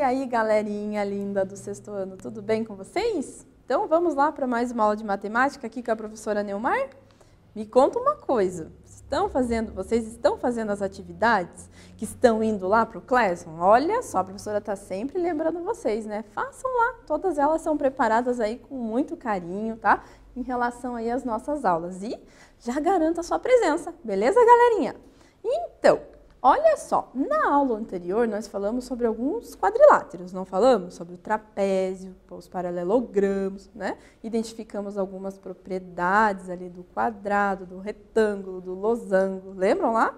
aí, galerinha linda do sexto ano, tudo bem com vocês? Então, vamos lá para mais uma aula de matemática aqui com a professora Neumar? Me conta uma coisa, vocês estão fazendo as atividades que estão indo lá para o Classroom? Olha só, a professora está sempre lembrando vocês, né? Façam lá, todas elas são preparadas aí com muito carinho, tá? Em relação aí às nossas aulas. E já garanto a sua presença, beleza, galerinha? Então, olha só, na aula anterior nós falamos sobre alguns quadriláteros, não falamos? Sobre o trapézio, os paralelogramos, né? Identificamos algumas propriedades ali do quadrado, do retângulo, do losango, lembram lá?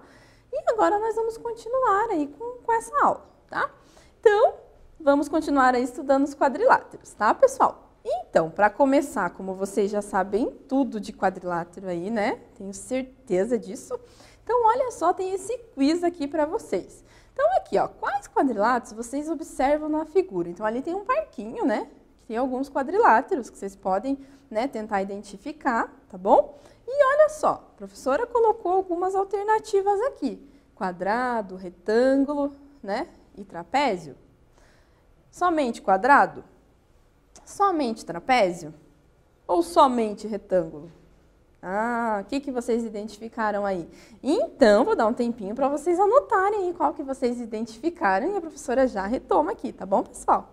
E agora nós vamos continuar aí com essa aula, tá? Então, vamos continuar aí estudando os quadriláteros, tá, pessoal? Então, para começar, como vocês já sabem tudo de quadrilátero aí, né? Tenho certeza disso. Então, olha só, tem esse quiz aqui para vocês. Então, aqui, ó, quais quadriláteros vocês observam na figura? Então, ali tem um parquinho, né? Que tem alguns quadriláteros que vocês podem, né, tentar identificar, tá bom? E olha só, a professora colocou algumas alternativas aqui. Quadrado, retângulo, né? E trapézio. Somente quadrado? Somente trapézio? Ou somente retângulo? Ah, o que vocês identificaram aí? Então, vou dar um tempinho para vocês anotarem aí qual que vocês identificaram e a professora já retoma aqui, tá bom, pessoal?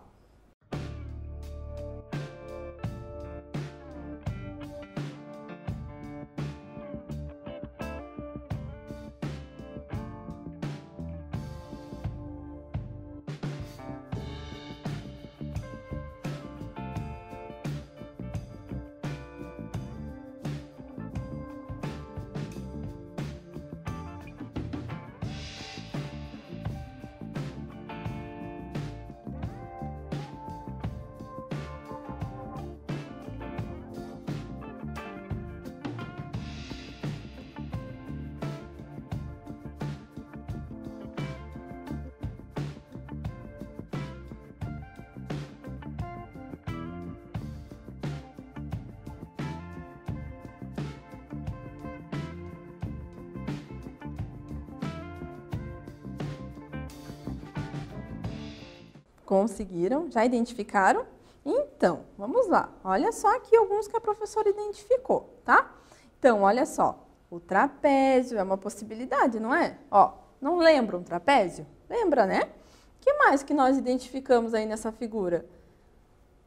Conseguiram? Já identificaram? Então, vamos lá. Olha só aqui alguns que a professora identificou, tá? Então, olha só. O trapézio é uma possibilidade, não é? Ó, não lembra um trapézio? Lembra, né? O que mais que nós identificamos aí nessa figura?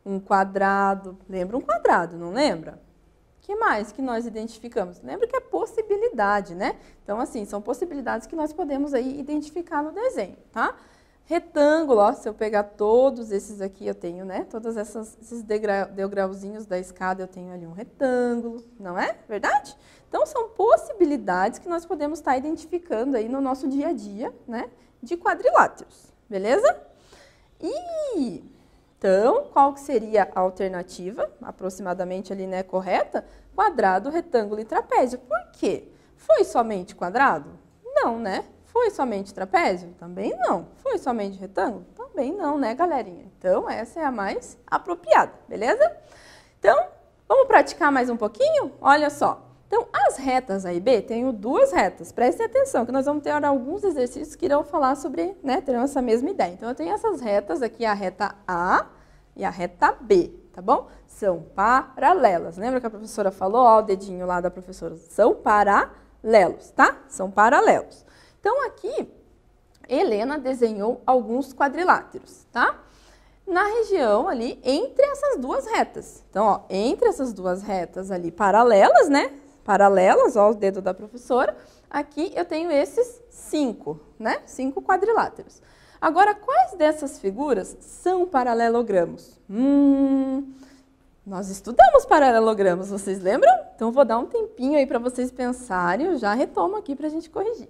Um quadrado. Lembra um quadrado, não lembra? O que mais que nós identificamos? Lembra que é possibilidade, né? Então, assim, são possibilidades que nós podemos aí identificar no desenho, tá? Retângulo, ó, se eu pegar todos esses aqui, eu tenho, né? Todos esses degrauzinhos da escada, eu tenho ali um retângulo, não é? Verdade? Então, são possibilidades que nós podemos estar identificando aí no nosso dia a dia, né? De quadriláteros, beleza? E, então, qual que seria a alternativa, aproximadamente ali, né, correta? Quadrado, retângulo e trapézio. Por quê? Foi somente quadrado? Não, né? Foi somente trapézio? Também não. Foi somente retângulo? Também não, né, galerinha? Então, essa é a mais apropriada, beleza? Então, vamos praticar mais um pouquinho? Olha só. Então, as retas A e B, tenho duas retas. Prestem atenção, que nós vamos ter alguns exercícios que irão falar sobre, né, terão essa mesma ideia. Então, eu tenho essas retas aqui, a reta A e a reta B, tá bom? São paralelas. Lembra que a professora falou? Ó, o dedinho lá da professora. São paralelos, tá? São paralelos. Então, aqui, Helena desenhou alguns quadriláteros, tá? Na região ali, entre essas duas retas. Então, ó, entre essas duas retas ali paralelas, né? Paralelas, ó, o dedo da professora. Aqui eu tenho esses 5, né? 5 quadriláteros. Agora, quais dessas figuras são paralelogramos? Nós estudamos paralelogramos, vocês lembram? Então, vou dar um tempinho aí para vocês pensarem. Eu já retomo aqui para a gente corrigir.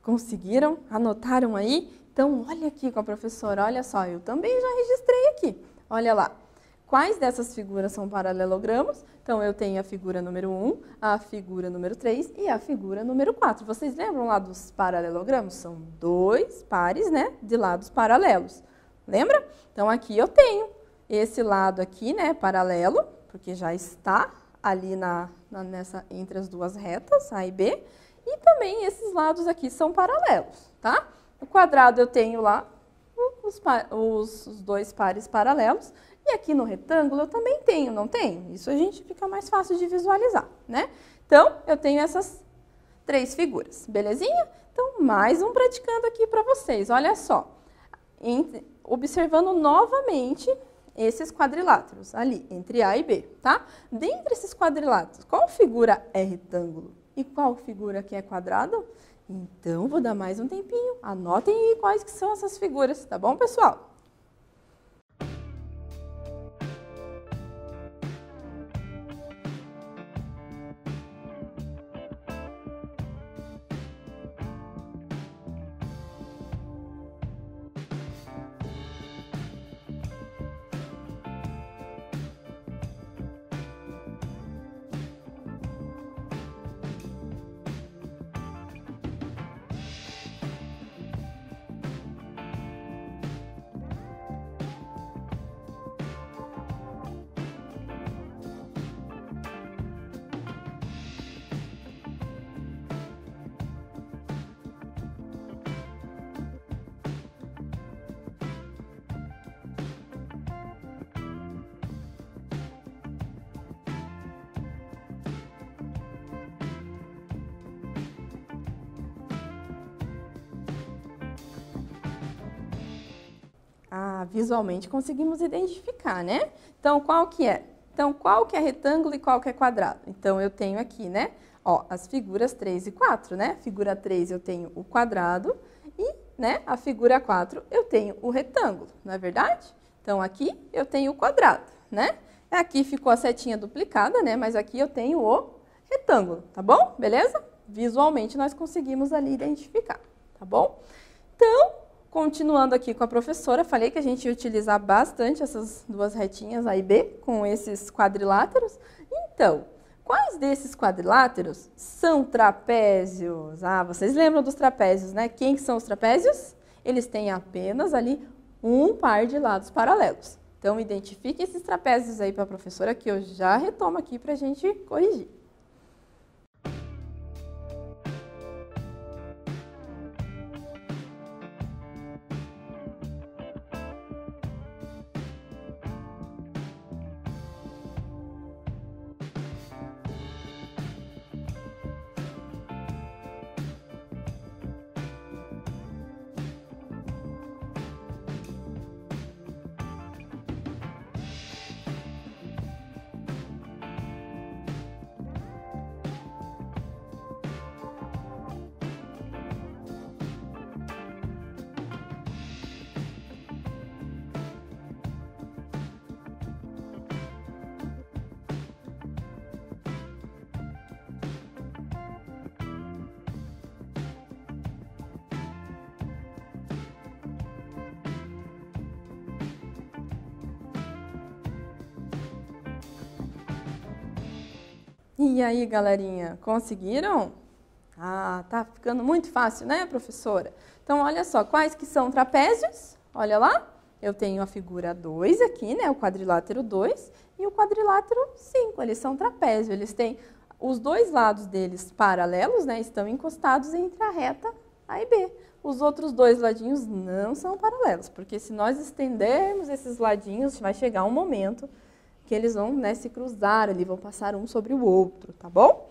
Conseguiram? Anotaram aí? Então, olha aqui com a professora, olha só, eu também já registrei aqui. Olha lá. Quais dessas figuras são paralelogramos? Então, eu tenho a figura número 1, a figura número 3 e a figura número 4. Vocês lembram lá dos paralelogramos? São dois pares, né, de lados paralelos. Lembra? Então, aqui eu tenho esse lado aqui, né, paralelo, porque já está ali entre as duas retas, A e B. E também esses lados aqui são paralelos, tá? No quadrado eu tenho lá os dois pares paralelos. E aqui no retângulo eu também tenho, não tenho? Isso a gente fica mais fácil de visualizar, né? Então, eu tenho essas três figuras, belezinha? Então, mais um praticando aqui para vocês. Olha só, observando novamente esses quadriláteros ali, entre A e B, tá? Dentre esses quadriláteros, qual figura é retângulo e qual figura que é quadrado? Então, vou dar mais um tempinho. Anotem aí quais que são essas figuras, tá bom, pessoal? Ah, visualmente conseguimos identificar, né? Então, qual que é? Então, qual que é retângulo e qual que é quadrado? Então, eu tenho aqui, né? Ó, as figuras 3 e 4, né? Figura 3 eu tenho o quadrado e, né, a figura 4 eu tenho o retângulo, não é verdade? Então, aqui eu tenho o quadrado, né? Aqui ficou a setinha duplicada, né? Mas aqui eu tenho o retângulo, tá bom? Beleza? Visualmente nós conseguimos ali identificar, tá bom? Então, continuando aqui com a professora, falei que a gente ia utilizar bastante essas duas retinhas A e B com esses quadriláteros. Então, quais desses quadriláteros são trapézios? Ah, vocês lembram dos trapézios, né? Quem que são os trapézios? Eles têm apenas ali um par de lados paralelos. Então, identifique esses trapézios aí para a professora que eu já retomo aqui para a gente corrigir. E aí, galerinha, conseguiram? Ah, tá ficando muito fácil, né, professora? Então, olha só, quais que são trapézios? Olha lá, eu tenho a figura 2 aqui, né, o quadrilátero 2 e o quadrilátero 5, eles são trapézio, eles têm os dois lados deles paralelos, né, estão encostados entre a reta A e B. Os outros dois ladinhos não são paralelos, porque se nós estendermos esses ladinhos, vai chegar um momento que eles vão, né, se cruzar ali, vão passar um sobre o outro, tá bom?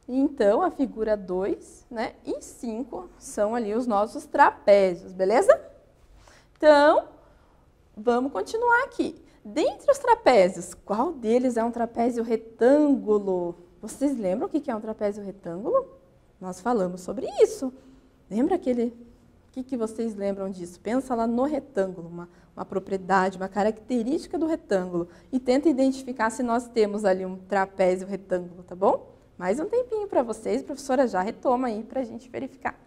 Então, a figura 2, né, e 5 são ali os nossos trapézios, beleza? Então, vamos continuar aqui. Dentre os trapézios, qual deles é um trapézio retângulo? Vocês lembram o que é um trapézio retângulo? Nós falamos sobre isso. Lembra aquele... O que vocês lembram disso? Pensa lá no retângulo, uma propriedade, uma característica do retângulo. E tenta identificar se nós temos ali um trapézio retângulo, tá bom? Mais um tempinho para vocês, a professora já retoma aí para a gente verificar.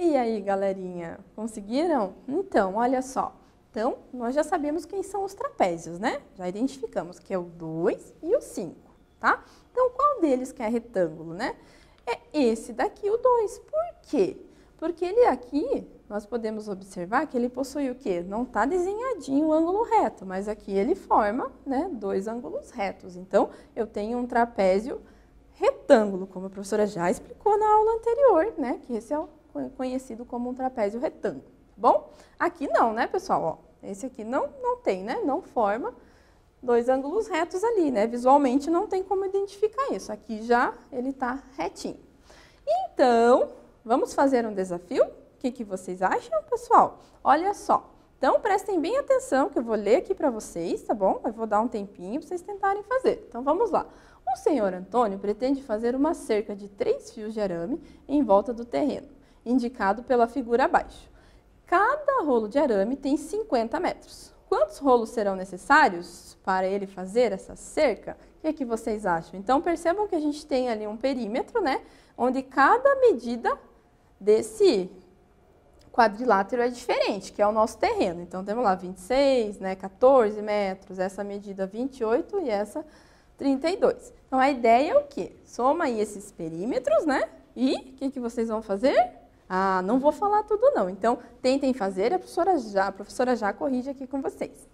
E aí, galerinha, conseguiram? Então, olha só. Então, nós já sabemos quem são os trapézios, né? Já identificamos que é o 2 e o 5, tá? Então, qual deles que é retângulo, né? É esse daqui, o 2. Por quê? Porque ele aqui, nós podemos observar que ele possui o quê? Não está desenhadinho o ângulo reto, mas aqui ele forma, né, 2 ângulos retos. Então, eu tenho um trapézio retângulo, como a professora já explicou na aula anterior, né? Que esse é o conhecido como um trapézio retângulo, tá bom? Aqui não, né, pessoal? Ó, esse aqui não tem, né? Não forma 2 ângulos retos ali, né? Visualmente não tem como identificar isso. Aqui já ele tá retinho. Então, vamos fazer um desafio? O que vocês acham, pessoal? Olha só. Então, prestem bem atenção que eu vou ler aqui para vocês, tá bom? Eu vou dar um tempinho para vocês tentarem fazer. Então, vamos lá. O senhor Antônio pretende fazer uma cerca de 3 fios de arame em volta do terreno, indicado pela figura abaixo. Cada rolo de arame tem 50 metros. Quantos rolos serão necessários para ele fazer essa cerca? O que vocês acham? Então, percebam que a gente tem ali um perímetro, né? Onde cada medida desse quadrilátero é diferente, que é o nosso terreno. Então, temos lá 26, né, 14 metros, essa medida 28 e essa 32. Então, a ideia é o quê? Soma aí esses perímetros, né? E o que vocês vão fazer? Ah, não vou falar tudo não. Então, tentem fazer, a professora já corrige aqui com vocês.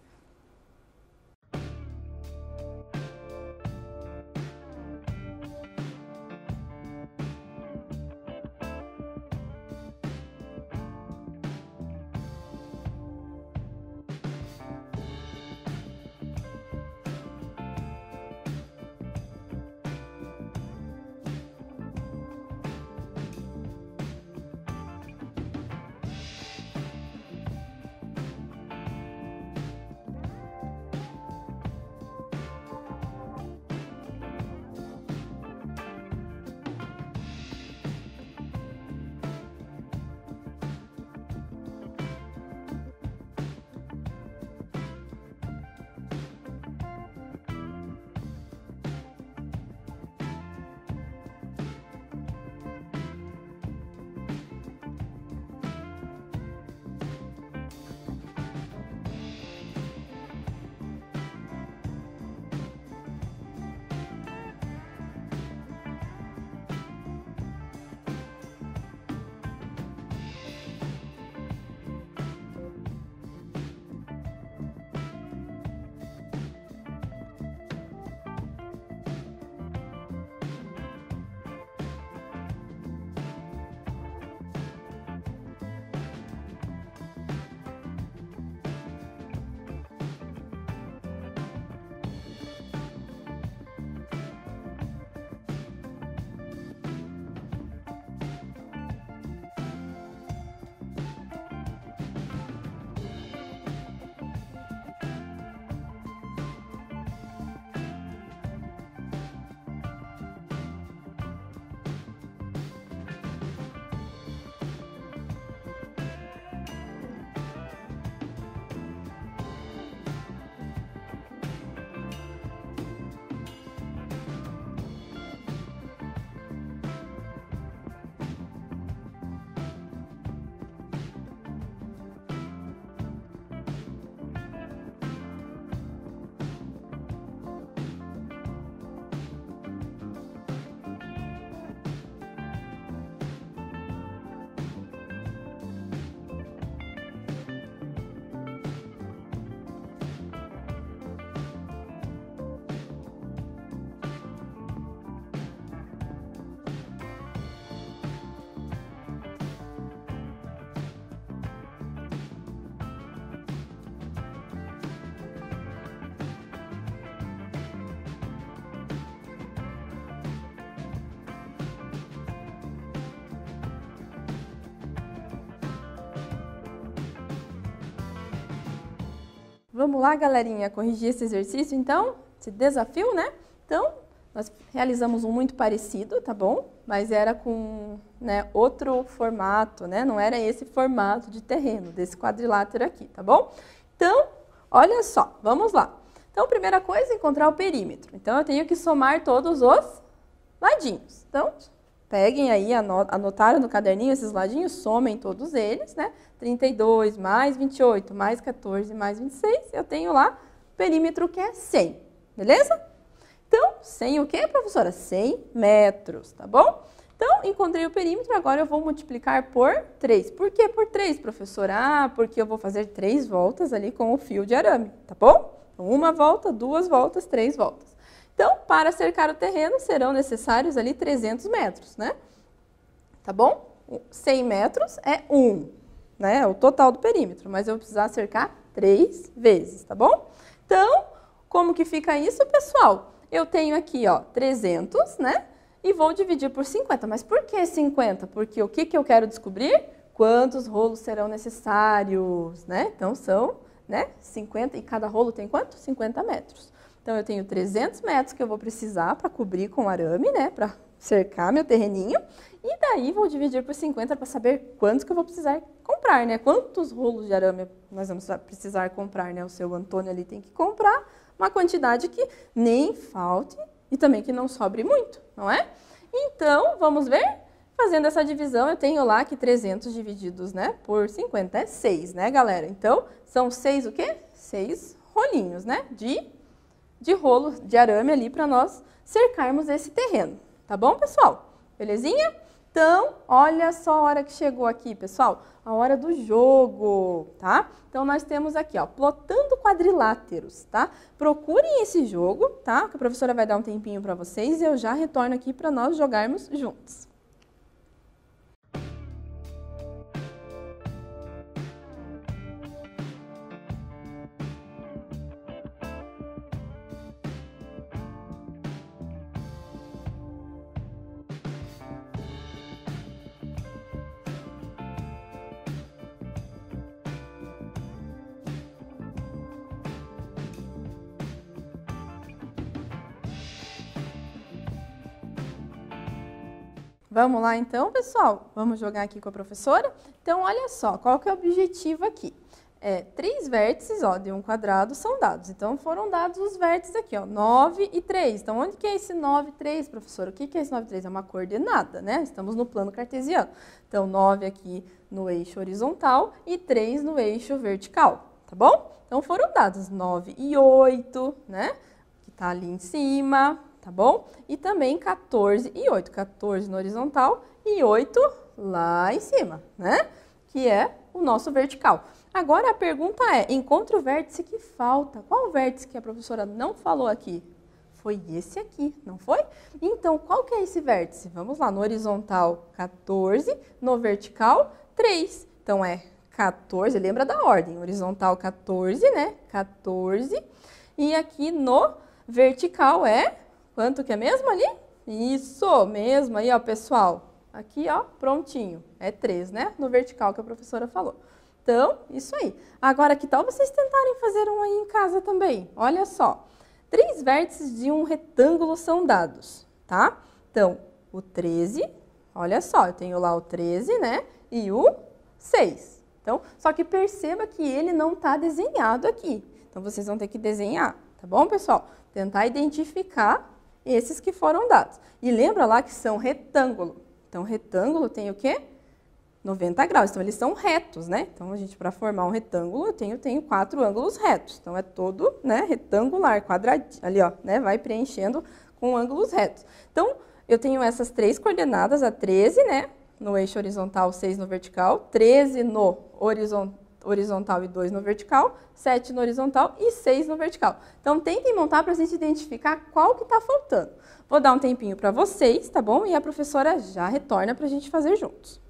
Vamos lá, galerinha, corrigir esse exercício, então? Esse desafio, né? Então, nós realizamos um muito parecido, tá bom? Mas era com, né, outro formato, né? Não era esse formato de terreno, desse quadrilátero aqui, tá bom? Então, olha só, vamos lá. Então, primeira coisa, encontrar o perímetro. Então, eu tenho que somar todos os ladinhos. Então, peguem aí, anotaram no caderninho esses ladinhos, somem todos eles, né? 32 mais 28 mais 14 mais 26, eu tenho lá o perímetro que é 100, beleza? Então, 100 o quê, professora? 100 metros, tá bom? Então, encontrei o perímetro, agora eu vou multiplicar por 3. Por que por 3, professora? Ah, porque eu vou fazer 3 voltas ali com o fio de arame, tá bom? Então, 1 volta, 2 voltas, 3 voltas. Então, para cercar o terreno, serão necessários ali 300 metros, né? Tá bom? 100 metros é 1, né? É o total do perímetro, mas eu vou precisar cercar 3 vezes, tá bom? Então, como que fica isso, pessoal? Eu tenho aqui, ó, 300, né? E vou dividir por 50. Mas por que 50? Porque o que eu quero descobrir? Quantos rolos serão necessários, né? Então, são, né, 50, e cada rolo tem quanto? 50 metros. Então, eu tenho 300 metros que eu vou precisar para cobrir com arame, né? Para cercar meu terreninho. E daí, vou dividir por 50 para saber quantos que eu vou precisar comprar, né? Quantos rolos de arame nós vamos precisar comprar, né? O seu Antônio ali tem que comprar uma quantidade que nem falte e também que não sobre muito, não é? Então, vamos ver? Fazendo essa divisão, eu tenho lá que 300 divididos, né, por 50 é 6, né, galera? Então, são 6 o quê? 6 rolinhos, né, de rolo de arame ali para nós cercarmos esse terreno. Tá bom, pessoal? Belezinha? Então, olha só a hora que chegou aqui, pessoal. A hora do jogo, tá? Então, nós temos aqui, ó, plotando quadriláteros, tá? Procurem esse jogo, tá? Que a professora vai dar um tempinho para vocês e eu já retorno aqui para nós jogarmos juntos. Vamos lá então, pessoal? Vamos jogar aqui com a professora? Então, olha só, qual que é o objetivo aqui? 3 vértices, ó, de um quadrado são dados. Então, foram dados os vértices aqui, ó, 9 e 3. Então, onde que é esse 9 e 3, professora? O que que é esse 9 e 3? É uma coordenada, né? Estamos no plano cartesiano. Então, 9 aqui no eixo horizontal e 3 no eixo vertical, tá bom? Então, foram dados 9 e 8, né? Que tá ali em cima, tá bom? E também 14 e 8. 14 no horizontal e 8 lá em cima, né? Que é o nosso vertical. Agora a pergunta é, encontre o vértice que falta. Qual o vértice que a professora não falou aqui? Foi esse aqui, não foi? Então, qual que é esse vértice? Vamos lá, no horizontal 14, no vertical 3. Então, é 14, lembra da ordem, horizontal 14, né? 14. E aqui no vertical é, quanto que é mesmo ali? Isso, mesmo aí, ó, pessoal. Aqui, ó, prontinho, é 3, né? No vertical que a professora falou. Então, isso aí. Agora, que tal vocês tentarem fazer um aí em casa também? Olha só. 3 vértices de um retângulo são dados, tá? Então, o 13, olha só, eu tenho lá o 13, né? E o 6. Então, só que perceba que ele não está desenhado aqui. Então, vocês vão ter que desenhar, tá bom, pessoal? Tentar identificar esses que foram dados. E lembra lá que são retângulo. Então, retângulo tem o quê? 90 graus. Então, eles são retos, né? Então, a gente, para formar um retângulo, eu tenho 4 ângulos retos. Então, é todo, né, retangular, quadradinho. Ali, ó, né, vai preenchendo com ângulos retos. Então, eu tenho essas 3 coordenadas, a 13, né, no eixo horizontal, 6 no vertical, 13 no horizontal e 2 no vertical, 7 no horizontal e 6 no vertical. Então, tentem montar para a gente identificar qual que está faltando. Vou dar um tempinho para vocês, tá bom? E a professora já retorna para a gente fazer juntos.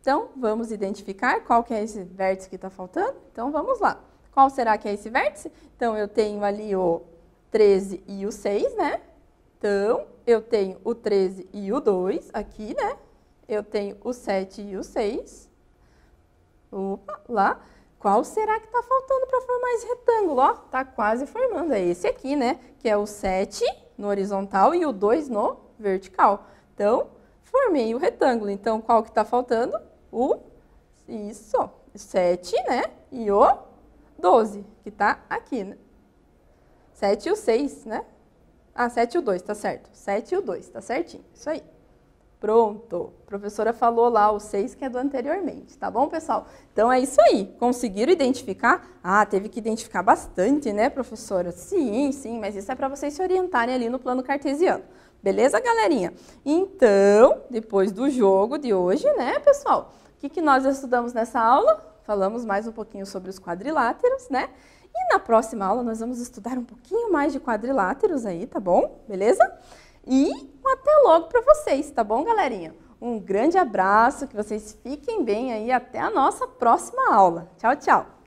Então, vamos identificar qual que é esse vértice que está faltando? Então, vamos lá. Qual será que é esse vértice? Então, eu tenho ali o 13 e o 6, né? Então, eu tenho o 13 e o 2 aqui, né? Eu tenho o 7 e o 6. Opa, lá. Qual será que está faltando para formar esse retângulo? Ó, tá quase formando. É esse aqui, né? Que é o 7 no horizontal e o 2 no vertical. Então, formei o retângulo. Então, qual que está faltando? Isso, o 7, né? E o 12, que está aqui, né? 7 e o 6, né? Ah, 7 e o 2, tá certo. 7 e o 2, tá certinho. Isso aí. Pronto. A professora falou lá o 6 que é do anteriormente, tá bom, pessoal? Então, é isso aí. Conseguiram identificar? Ah, teve que identificar bastante, né, professora? Sim, sim, mas isso é para vocês se orientarem ali no plano cartesiano. Beleza, galerinha? Então, depois do jogo de hoje, né, pessoal? O que nós estudamos nessa aula? Falamos mais um pouquinho sobre os quadriláteros, né? E na próxima aula nós vamos estudar um pouquinho mais de quadriláteros aí, tá bom? Beleza? E até logo para vocês, tá bom, galerinha? Um grande abraço, que vocês fiquem bem aí, até a nossa próxima aula. Tchau, tchau!